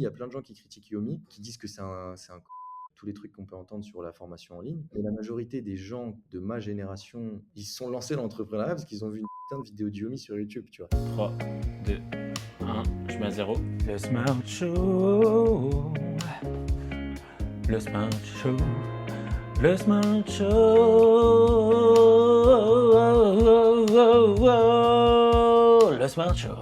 Il y a plein de gens qui critiquent Yomi, qui disent que c'est un tous les trucs qu'on peut entendre sur la formation en ligne. Mais la majorité des gens de ma génération, ils se sont lancés dans l'entrepreneuriat parce qu'ils ont vu une putain de vidéo de Yomi sur YouTube, tu vois. 3, 2, 1, je mets à 0. Le Smart Show. Le Smart Show. Le Smart Show. Le Smart Show.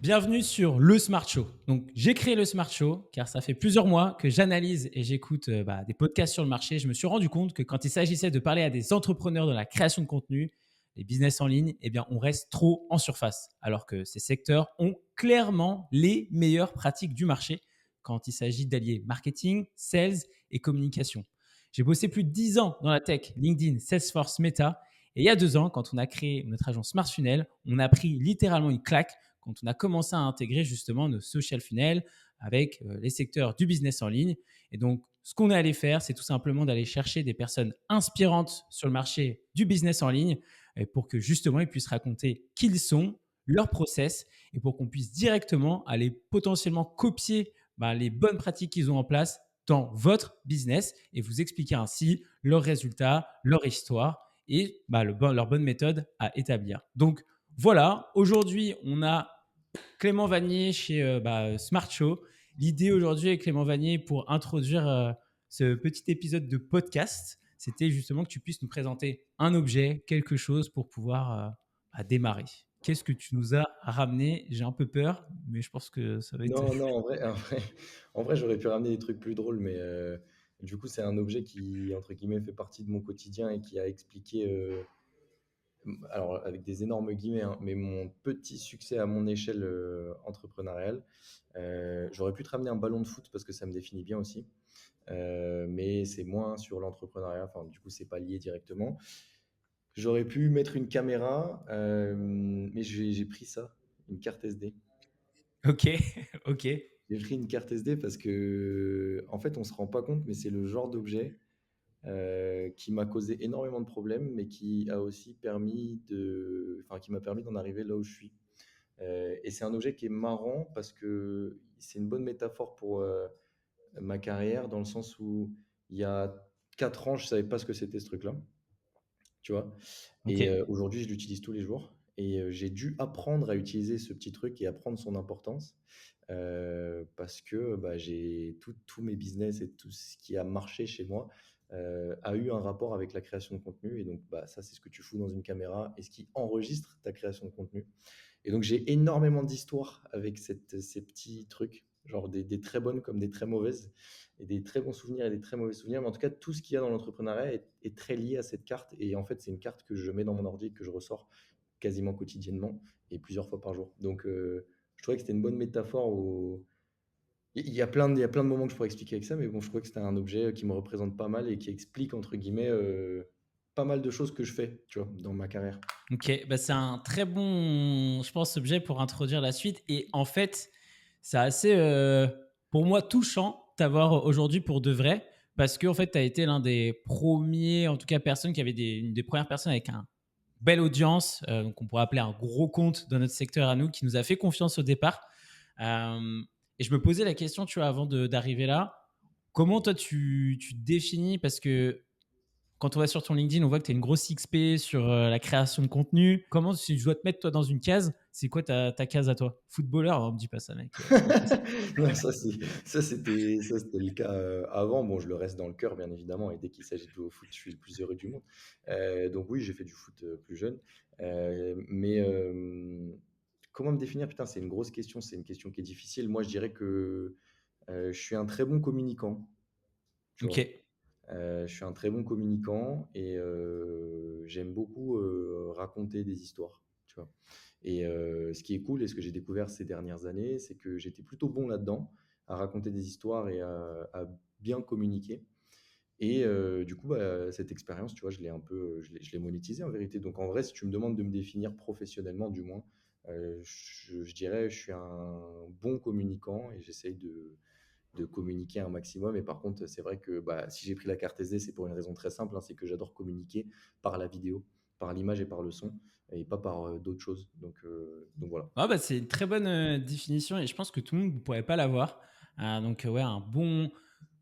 Bienvenue sur le Smart Show. Donc, j'ai créé le Smart Show car ça fait plusieurs mois que j'analyse et j'écoute des podcasts sur le marché. Je me suis rendu compte que quand il s'agissait de parler à des entrepreneurs de la création de contenu, les business en ligne, eh bien, on reste trop en surface. Alors que ces secteurs ont clairement les meilleures pratiques du marché quand il s'agit d'allier marketing, sales et communication. J'ai bossé plus de 10 ans dans la tech, LinkedIn, Salesforce, Meta. Et il y a 2 ans, quand on a créé notre agence Smart Funnel, on a pris littéralement une claque quand on a commencé à intégrer justement nos social funnels avec les secteurs du business en ligne. Et donc, ce qu'on est allé faire, c'est tout simplement d'aller chercher des personnes inspirantes sur le marché du business en ligne pour que justement ils puissent raconter qui ils sont, leur process et pour qu'on puisse directement aller potentiellement copier les bonnes pratiques qu'ils ont en place dans votre business et vous expliquer ainsi leurs résultats, leur histoire et leur bonne méthode à établir. Donc, voilà, aujourd'hui, on a Clément Vanier chez Smart Show. L'idée aujourd'hui avec Clément Vanier pour introduire ce petit épisode de podcast, c'était justement que tu puisses nous présenter un objet, quelque chose pour pouvoir démarrer. Qu'est-ce que tu nous as ramené? J'ai un peu peur, mais je pense que ça va être… Non, non, en vrai, j'aurais pu ramener des trucs plus drôles, mais du coup, c'est un objet qui, entre guillemets, fait partie de mon quotidien et qui a expliqué, alors avec des énormes guillemets, hein, mais mon petit succès à mon échelle entrepreneuriale. J'aurais pu te ramener un ballon de foot parce que ça me définit bien aussi. Mais c'est moins sur l'entrepreneuriat, enfin, du coup, c'est pas lié directement. J'aurais pu mettre une caméra, mais j'ai pris ça, une carte SD. Ok, ok. J'ai pris une carte SD parce que, en fait, on se rend pas compte, mais c'est le genre d'objet qui m'a causé énormément de problèmes, mais qui a aussi qui m'a permis d'en arriver là où je suis. Et c'est un objet qui est marrant parce que c'est une bonne métaphore pour ma carrière, dans le sens où il y a 4 ans, je savais pas ce que c'était ce truc-là, tu vois. Ok. Et aujourd'hui, je l'utilise tous les jours. Et j'ai dû apprendre à utiliser ce petit truc et apprendre son importance parce que j'ai tous mes business et tout ce qui a marché chez moi a eu un rapport avec la création de contenu. Et donc, ça, c'est ce que tu fous dans une caméra et ce qui enregistre ta création de contenu. Et donc, j'ai énormément d'histoires avec ces petits trucs, genre des très bonnes comme des très mauvaises, et des très bons souvenirs et des très mauvais souvenirs. Mais en tout cas, tout ce qu'il y a dans l'entrepreneuriat est très lié à cette carte. Et en fait, c'est une carte que je mets dans mon ordi, que je ressors quasiment quotidiennement et plusieurs fois par jour. Donc, je trouvais que c'était une bonne métaphore. Il y a plein de moments que je pourrais expliquer avec ça, mais bon, je trouvais que c'était un objet qui me représente pas mal et qui explique, entre guillemets, pas mal de choses que je fais, tu vois, dans ma carrière. Ok, c'est un très bon, je pense, objet pour introduire la suite. Et en fait, c'est assez, pour moi, touchant de t'avoir aujourd'hui pour de vrai, parce que en fait, tu as été l'un des premiers, en tout cas, personnes qui avait une des premières personnes avec un belle audience, donc on pourrait appeler un gros compte dans notre secteur à nous, qui nous a fait confiance au départ. Et je me posais la question, tu vois, avant d'arriver là, comment toi tu te définis, parce que quand on va sur ton LinkedIn, on voit que tu as une grosse XP sur la création de contenu. Comment, si je dois te mettre toi dans une case, c'est quoi ta case à toi? Footballeur? On me dit pas ça, mec. C'est pas possible. Non, ça c'était le cas avant. Bon, je le reste dans le cœur, bien évidemment, et dès qu'il s'agit de jouer au foot, je suis le plus heureux du monde. Donc oui, j'ai fait du foot plus jeune. Mais comment me définir? Putain, c'est une grosse question, c'est une question qui est difficile. Moi, je dirais que je suis un très bon communicant, tu Ok. vois. Je suis un très bon communicant et j'aime beaucoup raconter des histoires, tu vois. Et ce qui est cool et ce que j'ai découvert ces dernières années, c'est que j'étais plutôt bon là-dedans, à raconter des histoires et à bien communiquer. Et du coup, cette expérience, tu vois, je l'ai un peu, je l'ai monétisée en vérité. Donc en vrai, si tu me demandes de me définir professionnellement, du moins, je dirais, je suis un bon communicant et j'essaye de communiquer un maximum. Et par contre, c'est vrai que si j'ai pris la carte SD, c'est pour une raison très simple, hein, c'est que j'adore communiquer par la vidéo, par l'image et par le son, et pas par d'autres choses. Donc voilà. C'est une très bonne définition et je pense que tout le monde ne pourrait pas l'avoir. Donc, ouais, un bon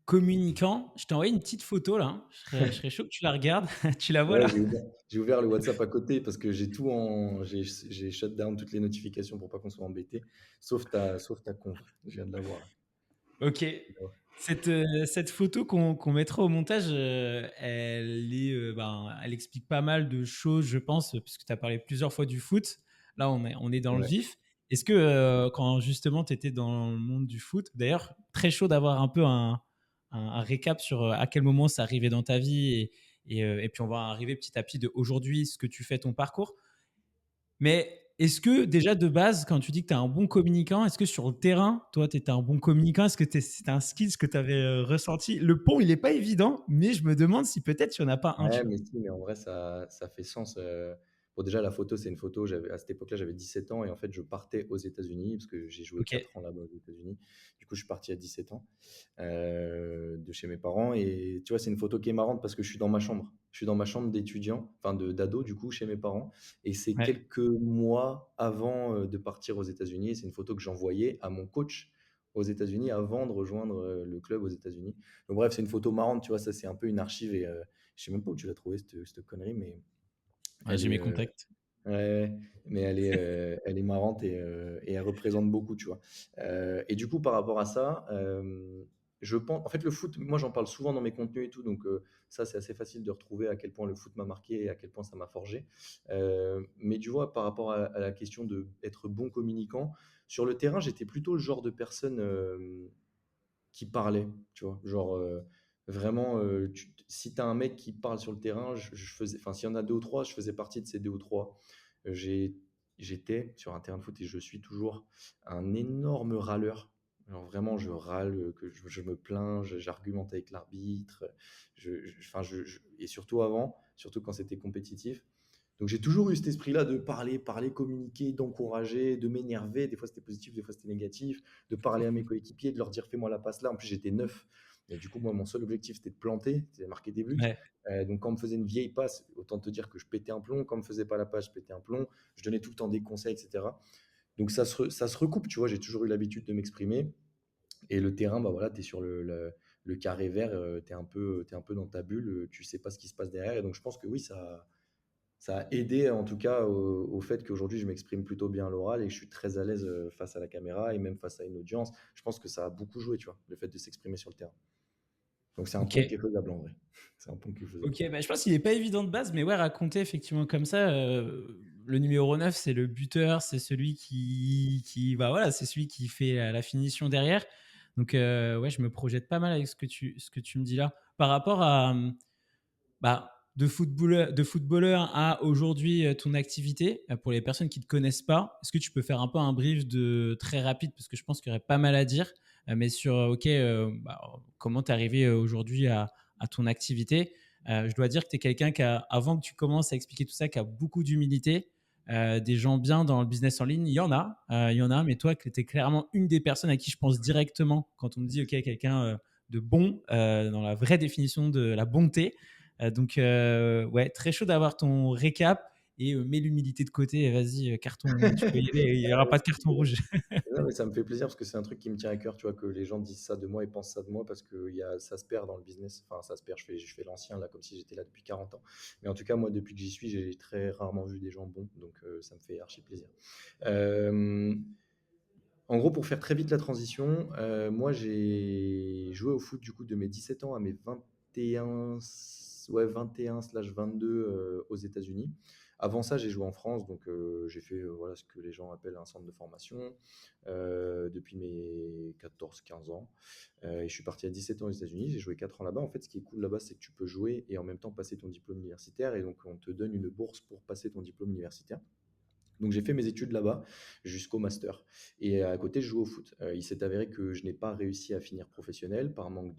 communicant. Je t'ai envoyé une petite photo là. Je serais chaud que tu la regardes. Tu la vois Ouais, là? j'ai ouvert le WhatsApp à côté parce que j'ai shut down toutes les notifications pour pas qu'on soit embêté, sauf ta conf. Je viens de la voir là. Ok. Cette photo qu'on mettra au montage, elle explique pas mal de choses, je pense, puisque tu as parlé plusieurs fois du foot. Là, on est dans le Ouais. vif. Est-ce que quand justement tu étais dans le monde du foot, d'ailleurs, très chaud d'avoir un peu un récap sur à quel moment ça arrivait dans ta vie et puis on va arriver petit à petit de aujourd'hui, ce que tu fais, ton parcours. Mais est-ce que déjà de base, quand tu dis que tu es un bon communicant, est-ce que sur le terrain, toi, tu étais un bon communicant? Est-ce que c'était un skill que tu avais ressenti? Le pont, il n'est pas évident, mais je me demande si peut-être il n'y en a pas un, Ouais, tu vois. mais si, mais en vrai, ça fait sens. Bon, déjà, la photo, c'est une photo. À cette époque-là, j'avais 17 ans et en fait, je partais aux États-Unis parce que j'ai joué Ok, 4 ans là-bas aux États-Unis. Du coup, je suis parti à 17 ans de chez mes parents. Et tu vois, c'est une photo qui est marrante parce que je suis dans ma chambre. Je suis dans ma chambre d'étudiant, enfin d'ado, du coup, chez mes parents. Et c'est ouais, quelques mois avant de partir aux États-Unis. Et c'est une photo que j'envoyais à mon coach aux États-Unis avant de rejoindre le club aux États-Unis. Donc, bref, c'est une photo marrante. Tu vois, ça, c'est un peu une archive. Et je sais même pas où tu l'as trouvé cette connerie, mais ouais, elle j'ai est, mes contacts. ouais, mais elle est marrante et elle représente beaucoup, tu vois. Et du coup, par rapport à ça, je pense, en fait, le foot, moi, j'en parle souvent dans mes contenus et tout, donc ça, c'est assez facile de retrouver à quel point le foot m'a marqué et à quel point ça m'a forgé. Mais tu vois, par rapport à la question de être bon communicant, sur le terrain, j'étais plutôt le genre de personne qui parlait, tu vois. Genre, vraiment, si tu as un mec qui parle sur le terrain, je faisais, enfin, s'il y en a deux ou trois, je faisais partie de ces deux ou trois. J'ai, J'étais sur un terrain de foot et je suis toujours un énorme râleur. Alors vraiment, je râle, je me plains, j'argumente avec l'arbitre, enfin, et surtout avant, surtout quand c'était compétitif. Donc j'ai toujours eu cet esprit-là de parler, parler, communiquer, d'encourager, de m'énerver. Des fois c'était positif, des fois c'était négatif. De parler à mes coéquipiers, de leur dire fais-moi la passe là. En plus j'étais neuf. Et du coup, moi, mon seul objectif c'était de planter, c'était de marquer des buts. Ouais, Donc quand on me faisait une vieille passe, autant te dire que je pétais un plomb. Quand on me faisait pas la passe, je pétais un plomb. Je donnais tout le temps des conseils, etc. Donc ça se recoupe, tu vois. J'ai toujours eu l'habitude de m'exprimer. Et le terrain, bah voilà, tu es sur le carré vert, tu es, t'es un peu dans ta bulle, tu sais pas ce qui se passe derrière. Et donc je pense que oui, ça a aidé en tout cas au fait qu'aujourd'hui je m'exprime plutôt bien à l'oral et que je suis très à l'aise face à la caméra et même face à une audience. Je pense que ça a beaucoup joué, tu vois, le fait de s'exprimer sur le terrain. Donc c'est un ok. pont qui est faisable en vrai. C'est un pont qui est faisable. Ok, bah, je pense qu'il n'est pas évident de base, mais ouais, raconter effectivement comme ça, le numéro 9, c'est le buteur, c'est celui bah voilà, c'est celui qui fait la finition derrière. Donc, ouais, je me projette pas mal avec ce que tu me dis là. Par rapport à, bah, de footballeur à aujourd'hui, ton activité, pour les personnes qui ne te connaissent pas, est-ce que tu peux faire un peu un brief très rapide, parce que je pense qu'il y aurait pas mal à dire, mais sur, ok, bah, comment tu es arrivé aujourd'hui à ton activité. Je dois dire que tu es quelqu'un avant que tu commences à expliquer tout ça, qui a beaucoup d'humilité. Des gens bien dans le business en ligne, il y en a, mais toi, tu es clairement une des personnes à qui je pense directement quand on me dit, ok, quelqu'un de bon, dans la vraie définition de la bonté. Donc, ouais, très chaud d'avoir ton récap et mets l'humilité de côté. Vas-y, carton, tu peux y aller. Il n'y aura pas de carton rouge. Non, mais ça me fait plaisir parce que c'est un truc qui me tient à cœur, tu vois, que les gens disent ça de moi et pensent ça de moi parce que ça se perd dans le business. Enfin, ça se perd, je fais l'ancien là, comme si j'étais là depuis 40 ans. Mais en tout cas, moi, depuis que j'y suis, j'ai très rarement vu des gens bons, donc ça me fait archi plaisir. Euh, En gros, pour faire très vite la transition, moi j'ai joué au foot du coup de mes 17 ans à mes 21, ouais, 21/22 aux États-Unis. Avant ça, j'ai joué en France, donc j'ai fait voilà, ce que les gens appellent un centre de formation depuis mes 14-15 ans. Et je suis parti à 17 ans aux États-Unis, j'ai joué 4 ans là-bas. En fait, ce qui est cool là-bas, c'est que tu peux jouer et en même temps passer ton diplôme universitaire. Et donc, on te donne une bourse pour passer ton diplôme universitaire. Donc j'ai fait mes études là-bas jusqu'au master. Et à côté, je joue au foot. Il s'est avéré que je n'ai pas réussi à finir professionnel par manque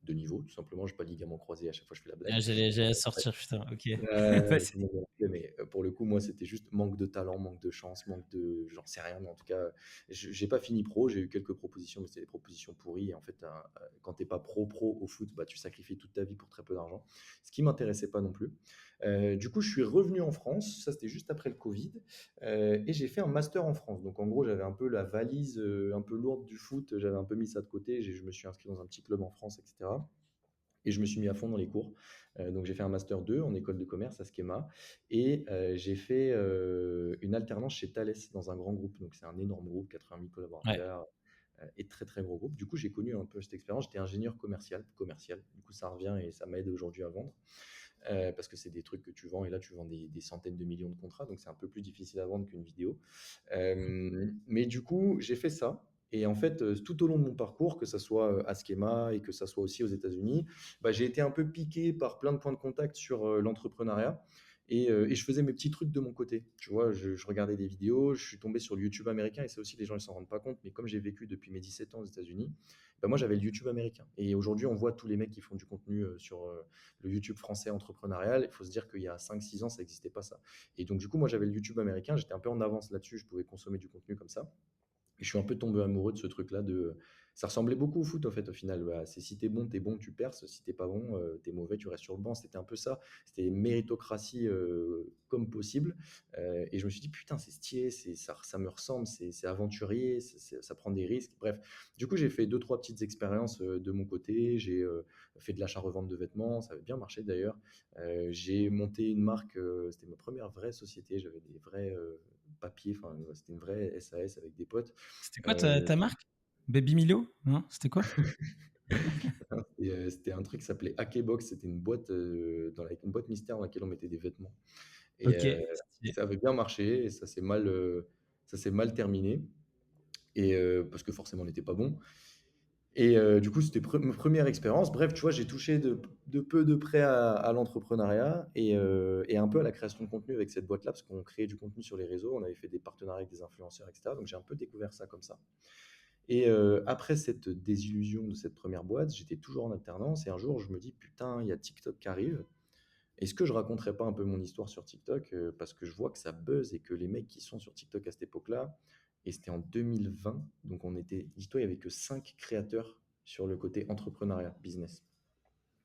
de niveau, tout simplement. Je n'ai pas de ligament croisé, à chaque fois je fais la blague. Ah, j'allais sortir, putain, ok. Tout le Vas-y. monde me rappelait, mais pour le coup, moi, c'était juste manque de talent, manque de chance, manque de j'en sais rien, mais en tout cas, j'ai pas fini pro. J'ai eu quelques propositions, mais c'était des propositions pourries. Et en fait, quand t'es pas pro au foot, bah, tu sacrifies toute ta vie pour très peu d'argent, ce qui m'intéressait pas non plus. Du coup, je suis revenu en France. Ça, c'était juste après le Covid, et j'ai fait un master en France. Donc, en gros, j'avais un peu la valise un peu lourde du foot. J'avais un peu mis ça de côté. Je me suis inscrit dans un petit club en France, etc. Et je me suis mis à fond dans les cours. Donc j'ai fait un master 2 en école de commerce à Schema et j'ai fait une alternance chez Thales dans un grand groupe. Donc c'est un énorme groupe, 80 000 Ouais. collaborateurs et très très gros groupe. Du coup j'ai connu un peu cette expérience. J'étais ingénieur commercial. Du coup ça revient et ça m'aide aujourd'hui à vendre parce que c'est des trucs que tu vends et là tu vends des centaines de millions de contrats. Donc c'est un peu plus difficile à vendre qu'une vidéo. Mais du coup j'ai fait ça. Et en fait, tout au long de mon parcours, que ça soit à Schema et que ça soit aussi aux États-Unis, bah, j'ai été un peu piqué par plein de points de contact sur l'entrepreneuriat. Et je faisais mes petits trucs de mon côté. Tu vois, je regardais des vidéos, je suis tombé sur le YouTube américain, et ça aussi, les gens ne s'en rendent pas compte, mais comme j'ai vécu depuis mes 17 ans aux États-Unis, bah, moi j'avais le YouTube américain. Et aujourd'hui, on voit tous les mecs qui font du contenu sur le YouTube français entrepreneurial. Il faut se dire qu'il y a 5 6 ans, ça n'existait pas ça. Et donc, du coup, moi j'avais le YouTube américain, j'étais un peu en avance là-dessus, je pouvais consommer du contenu comme ça. Et je suis un peu tombé amoureux de ce truc-là. Ça ressemblait beaucoup au foot, en fait, au final. Bah, c'est si t'es bon, tu perces. Si t'es pas bon, t'es mauvais, tu restes sur le banc. C'était un peu ça. C'était méritocratie comme possible. Et je me suis dit, putain, c'est stylé, ça me ressemble, c'est aventurier, ça prend des risques. Bref, du coup, j'ai fait deux, trois petites expériences de mon côté. J'ai fait de l'achat-revente de vêtements. Ça avait bien marché d'ailleurs. J'ai monté une marque. C'était ma première vraie société. J'avais des vrais papiers. Enfin, c'était une vraie SAS avec des potes. C'était quoi Euh, ta marque? Baby Milo? Non, c'était quoi? C'était un truc qui s'appelait Hakebox. C'était une boîte, une boîte mystère dans laquelle on mettait des vêtements. Et Ok, stylé. ça avait bien marché et ça s'est mal terminé. Et parce que forcément, on n'était pas bon. Et du coup, c'était ma première expérience. Bref, tu vois, j'ai touché de peu de près à l'entrepreneuriat et un peu à la création de contenu avec cette boîte-là, parce qu'on créait du contenu sur les réseaux, on avait fait des partenariats avec des influenceurs, etc. Donc j'ai un peu découvert ça comme ça. Et après cette désillusion de cette première boîte, j'étais toujours en alternance et un jour, je me dis, putain, il y a TikTok qui arrive. Est-ce que je raconterais pas un peu mon histoire sur TikTok parce que je vois que ça buzz et que les mecs qui sont sur TikTok à cette époque-là, et c'était en 2020, donc dis-toi, il n'y avait que 5 créateurs sur le côté entrepreneuriat, business.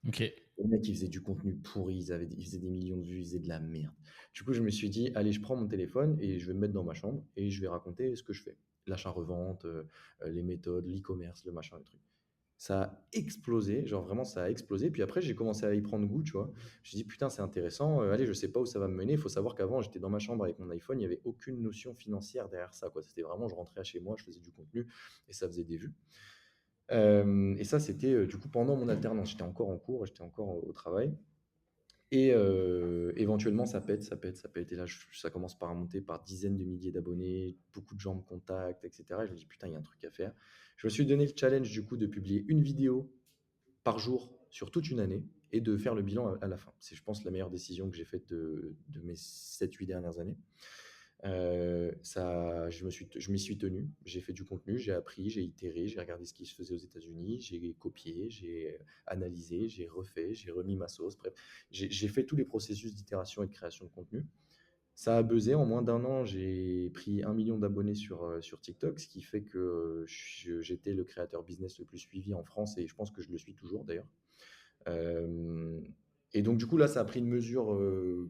Ok. Les mecs, ils faisaient du contenu pourri, ils faisaient des millions de vues, ils faisaient de la merde. Du coup, je me suis dit, allez, je prends mon téléphone et je vais me mettre dans ma chambre et je vais raconter ce que je fais. L'achat-revente, les méthodes, l'e-commerce, le machin, le truc. Ça a explosé, genre vraiment ça a explosé. Puis après, j'ai commencé à y prendre goût, tu vois. Je me suis dit, putain, c'est intéressant. Allez, je sais pas où ça va me mener. Il faut savoir qu'avant, j'étais dans ma chambre avec mon iPhone, il n'y avait aucune notion financière derrière ça, quoi. C'était vraiment, je rentrais chez moi, je faisais du contenu et ça faisait des vues. Et ça, c'était du coup pendant mon alternance. J'étais encore en cours, j'étais encore au travail. Et éventuellement, ça pète, ça pète, ça pète. Et là, ça commence par monter par dizaines de milliers d'abonnés, beaucoup de gens me contactent, etc. Et je me dis, putain, il y a un truc à faire. Je me suis donné le challenge du coup de publier une vidéo par jour sur toute une année et de faire le bilan à la fin. C'est, je pense, la meilleure décision que j'ai faite de mes 7 8 dernières années. Je m'y suis tenu, j'ai fait du contenu, j'ai appris, j'ai itéré, j'ai regardé ce qui se faisait aux États-Unis, j'ai copié, j'ai analysé, j'ai refait, j'ai remis ma sauce. Bref, j'ai fait tous les processus d'itération et de création de contenu. Ça a buzzé. En moins d'un an, j'ai pris 1 million d'abonnés sur TikTok, ce qui fait que j'étais le créateur business le plus suivi en France et je pense que je le suis toujours d'ailleurs. Euh, et donc, du coup, là, ça a pris une mesure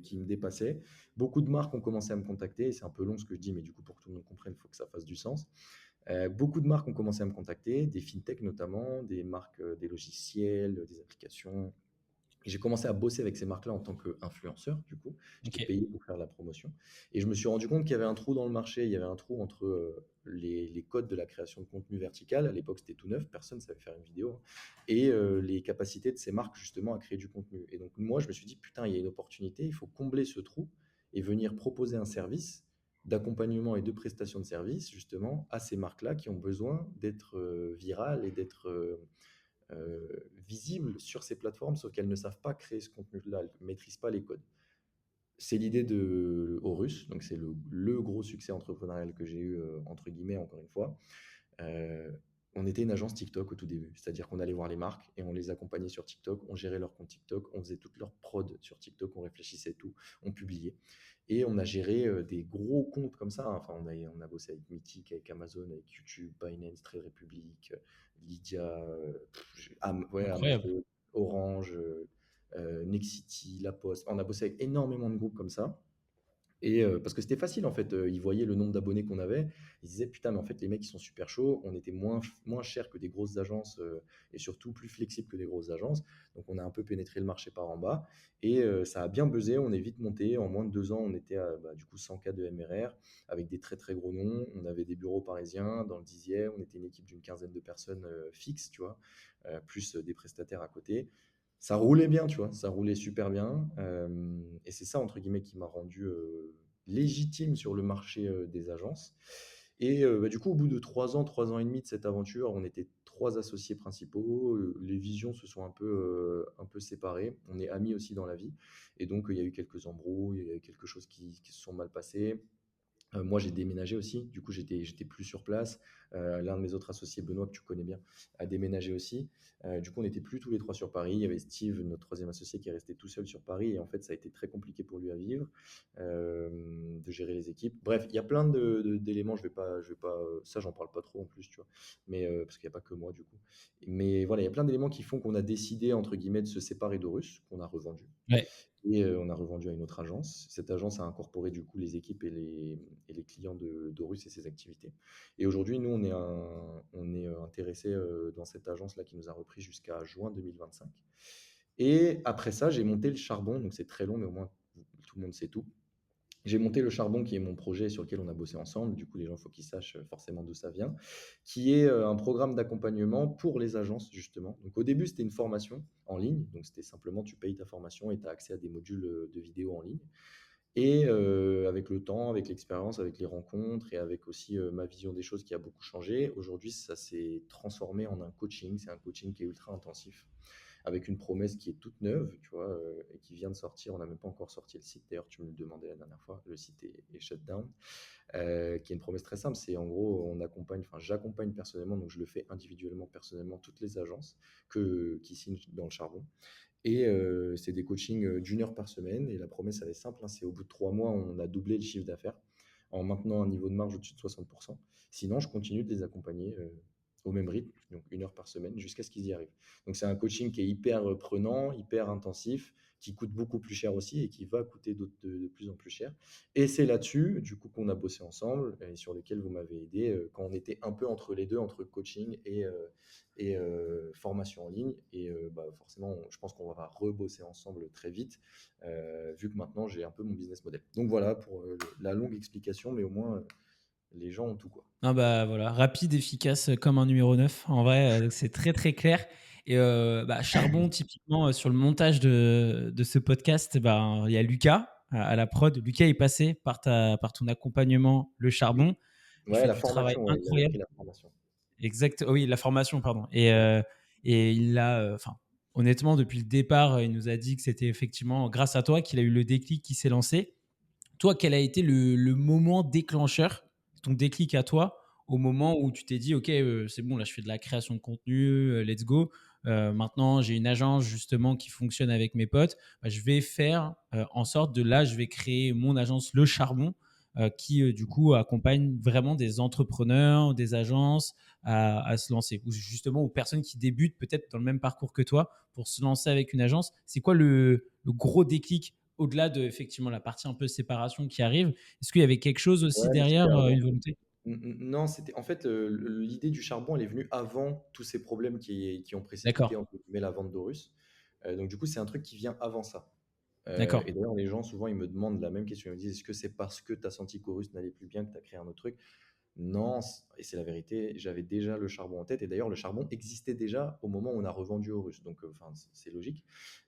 qui me dépassait. Beaucoup de marques ont commencé à me contacter. Et c'est un peu long ce que je dis, mais du coup, pour que tout le monde comprenne, il faut que ça fasse du sens. Beaucoup de marques ont commencé à me contacter, des fintechs notamment, des marques, des logiciels, des applications. Et j'ai commencé à bosser avec ces marques-là en tant qu'influenceur, du coup. Ok. J'étais payé pour faire la promotion. Et je me suis rendu compte qu'il y avait un trou dans le marché. Il y avait un trou entre les codes de la création de contenu vertical. À l'époque, c'était tout neuf. Personne ne savait faire une vidéo, hein. Et les capacités de ces marques, justement, à créer du contenu. Et donc, moi, je me suis dit, putain, il y a une opportunité. Il faut combler ce trou et venir proposer un service d'accompagnement et de prestation de services, justement, à ces marques-là qui ont besoin d'être virales et d'être visibles sur ces plateformes, sauf qu'elles ne savent pas créer ce contenu-là, elles ne maîtrisent pas les codes. C'est l'idée de Horus, donc c'est le gros succès entrepreneurial que j'ai eu, entre guillemets, encore une fois. Euh, On était une agence TikTok au tout début, c'est-à-dire qu'on allait voir les marques et on les accompagnait sur TikTok, on gérait leur compte TikTok, on faisait toute leur prod sur TikTok, on réfléchissait tout, on publiait. Et on a géré des gros comptes comme ça, hein. Enfin, on a bossé avec Mythic, avec Amazon, avec YouTube, Binance, Trade Republic, Lydia, ouais, Incroyable. Amazon, Orange, Nexity, La Poste. On a bossé avec énormément de groupes comme ça. Et parce que c'était facile en fait, ils voyaient le nombre d'abonnés qu'on avait, ils se disaient: «Putain, mais en fait les mecs ils sont super chauds». On était moins cher que des grosses agences, et surtout plus flexible que des grosses agences. Donc on a un peu pénétré le marché par en bas et ça a bien buzzé, on est vite monté. En moins de 2 ans, on était à, bah, du coup 100 K de MRR avec des très, très gros noms. On avait des bureaux parisiens dans le 10e, on était une équipe d'une quinzaine de personnes, fixes, tu vois? Plus, des prestataires à côté. Ça roulait bien, tu vois? Ça roulait super bien, et c'est ça, entre guillemets, qui m'a rendu, légitime sur le marché, des agences. Et bah, du coup, au bout de 3 ans et demi de cette aventure, on était 3 associés principaux, les visions se sont un peu séparées. On est amis aussi dans la vie et donc il y a eu quelques embrouilles, il y a eu quelque chose qui se sont mal passés. Moi, j'ai déménagé aussi, du coup, j'étais plus sur place. L'un de mes autres associés, Benoît, que tu connais bien, a déménagé aussi. Du coup, on n'était plus tous les 3 sur Paris. Il y avait Steve, notre troisième associé, qui est resté tout seul sur Paris et en fait, ça a été très compliqué pour lui à vivre, de gérer les équipes. Bref, il y a plein d'éléments, je vais pas, ça, j'en parle pas trop en plus, tu vois? Mais parce qu'il y a pas que moi, du coup. Mais voilà, il y a plein d'éléments qui font qu'on a décidé, entre guillemets, «de se séparer d'Horus», qu'on a revendu. Ouais. Et on a revendu à une autre agence. Cette agence a incorporé du coup les équipes et les clients d'Horus et ses activités. Et aujourd'hui, nous, on est intéressé dans cette agence-là qui nous a repris jusqu'à juin 2025. Et après ça, j'ai monté le Charbon, donc c'est très long, mais au moins tout le monde sait tout. J'ai monté le Charbon, qui est mon projet sur lequel on a bossé ensemble. Du coup, les gens, il faut qu'ils sachent forcément d'où ça vient, qui est un programme d'accompagnement pour les agences, justement. Donc, au début, c'était une formation en ligne. Donc, c'était simplement, tu payes ta formation et tu as accès à des modules de vidéos en ligne. Et avec le temps, avec l'expérience, avec les rencontres et avec aussi ma vision des choses qui a beaucoup changé, aujourd'hui, ça s'est transformé en un coaching. C'est un coaching qui est ultra intensif avec une promesse qui est toute neuve, tu vois, et qui vient de sortir. On n'a même pas encore sorti le site. D'ailleurs, tu me le demandais la dernière fois. Le site est shut down. Qui est une promesse très simple. C'est en gros, j'accompagne personnellement, donc je le fais individuellement, personnellement, toutes les agences qui signent dans le Charbon. Et c'est des coachings d'une heure par semaine. Et la promesse, elle est simple, hein, c'est au bout de 3 mois, on a doublé le chiffre d'affaires en maintenant un niveau de marge au-dessus de 60%. Sinon, je continue de les accompagner au même rythme, donc une heure par semaine, jusqu'à ce qu'ils y arrivent. Donc c'est un coaching qui est hyper prenant, hyper intensif, qui coûte beaucoup plus cher aussi et qui va coûter de plus en plus cher. Et c'est là-dessus, du coup, qu'on a bossé ensemble et sur lequel vous m'avez aidé quand on était un peu entre les deux, entre coaching et formation en ligne. Et bah, forcément, je pense qu'on va rebosser ensemble très vite, vu que maintenant j'ai un peu mon business model. Donc voilà pour la longue explication, mais au moins les gens ont tout, quoi. Ah bah voilà, rapide, efficace comme un numéro 9. En vrai, c'est très très clair. Et bah, Charbon, typiquement, sur le montage de ce podcast, bah, il y a Lucas à la prod. Lucas est passé par ton accompagnement, le Charbon. Il Ouais, fait la du travail formation, ouais, il avait incroyable. pris la formation. Exact, oui, la formation, pardon. Et il a, enfin, honnêtement, depuis le départ, il nous a dit que c'était effectivement grâce à toi qu'il a eu le déclic qui s'est lancé. Toi, quel a été le moment déclencheur, ton déclic à toi, au moment où tu t'es dit, OK, c'est bon, là, je fais de la création de contenu, let's go. Maintenant, j'ai une agence justement qui fonctionne avec mes potes. Bah, je vais faire en sorte de là, je vais créer mon agence Le Charbon, qui du coup accompagne vraiment des entrepreneurs, des agences à se lancer. Ou justement aux personnes qui débutent peut-être dans le même parcours que toi pour se lancer avec une agence. C'est quoi le gros déclic au-delà de effectivement la partie un peu séparation qui arrive? Est-ce qu'il y avait quelque chose aussi Ouais, mais derrière, c'était avant. une volonté? Non, c'était en fait, l'idée du Charbon, elle est venue avant tous ces problèmes qui ont D'accord, précipité, entre guillemets, «la vente d'Horus». Donc du coup, c'est un truc qui vient avant ça. d'accord. Et d'ailleurs, les gens, souvent, ils me demandent la même question. Ils me disent: «Est-ce que c'est parce que tu as senti qu'Horus n'allait plus bien que tu as créé un autre truc?» Non, et c'est la vérité, j'avais déjà le Charbon en tête et d'ailleurs, le Charbon existait déjà au moment où on a revendu Horus, donc enfin, c'est logique.